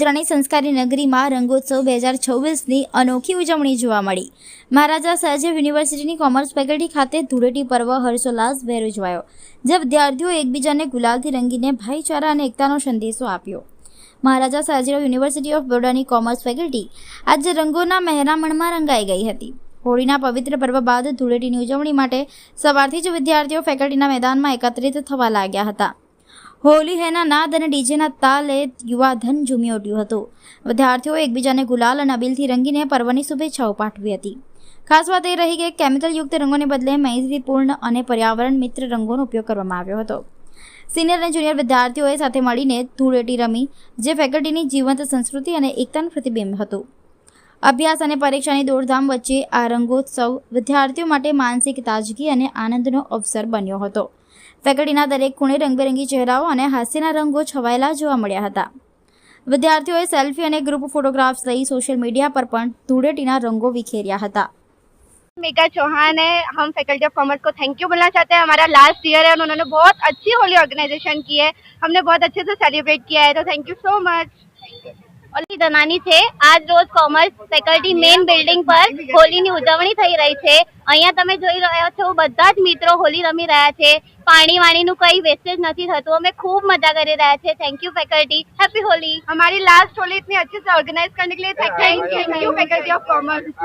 વડોદરાની સંસ્કારી નગરીમાં રંગોત્સવ 2026ની અનોખી ઉજવણી જોવા મળી। મહારાજા સયાજી યુનિવર્સિટીની કોમર્સ ફેકલ્ટી ખાતે ધૂળેટી પર્વ હર્ષોલ્લાસભેર ઉજવાયો, જ્યાં વિદ્યાર્થીઓ એકબીજાને ગુલાલથી રંગીને ભાઈચારા અને એકતાનો સંદેશો આપ્યો। મહારાજા સયાજી યુનિવર્સિટી ઓફ બરોડાની કોમર્સ ફેકલ્ટી આજે રંગોના મહેરામણમાં રંગાઈ ગઈ હતી। હોળીના પવિત્ર પર્વ બાદ ધૂળેટીની ઉજવણી માટે સવારથી જ વિદ્યાર્થીઓ ફેકલ્ટીના મેદાનમાં એકત્રિત થવા લાગ્યા હતા। હોલી હેના નાદ અને ડીજેના તાલે યુવાધન ઝૂમી ઉઠ્યું હતું। વિદ્યાર્થીઓ એકબીજાને ગુલાલ અને અબીલથી રંગીને પર્વની શુભેચ્છાઓ પાઠવી હતી। ખાસ વાત એ રહી કે કેમિકલયુક્ત રંગોને બદલે મૈત્રીપૂર્ણ અને પર્યાવરણ મિત્ર રંગોનો ઉપયોગ કરવામાં આવ્યો હતો। સિનિયર અને જુનિયર વિદ્યાર્થીઓએ સાથે મળીને ધૂળેટી રમી, જે ફેકલ્ટીની જીવંત સંસ્કૃતિ અને એકતાનું પ્રતિબિંબ હતું। અભ્યાસ અને પરીક્ષાની દોડધામ વચ્ચે આ રંગોત્સવ વિદ્યાર્થીઓ માટે માનસિક તાજગી અને આનંદનો અવસર બન્યો હતો। ફેકલ્ટીના દરેક ખૂણે રંગબેરંગી ચહેરાઓ અને હાસ્યના રંગો છવાયેલા જોવા મળ્યા હતા। વિદ્યાર્થીઓએ સેલ્ફી અને ગ્રુપ फोटोग्राफ्स લઈ सोशल मीडिया पर પણ ધૂળેટીના रंगों बिखेरिया था। मेघा चौहान है। हम फैकल्टी ऑफ कॉमर्स को थैंक यू बोलना चाहते हैं। हमारा लास्ट ईयर है और उन्होंने बहुत अच्छी होली ऑर्गेनाइजेशन की है, हमने बहुत अच्छे से सेलिब्रेट किया है, तो थैंक यू सो मच। ઓલી દનાની છે। આજ રોજ કોમર્સ ફેકલ્ટી મેઇન બિલ્ડિંગ પર હોલીની ઉજવણી થઈ રહી છે। અહીંયા તમે જોઈ રહ્યા છો બધા જ મિત્રો હોલી રમી રહ્યા છે। પાણી વાણીનું કઈ વેસ્ટેજ નથી થતું। અમે खूब मजा કરી રહ્યા છે। Thank you faculty, happy Holi. हमारी लास्ट होली इतनी अच्छे से ऑर्गेनाइज करने के लिए thank you faculty of commerce.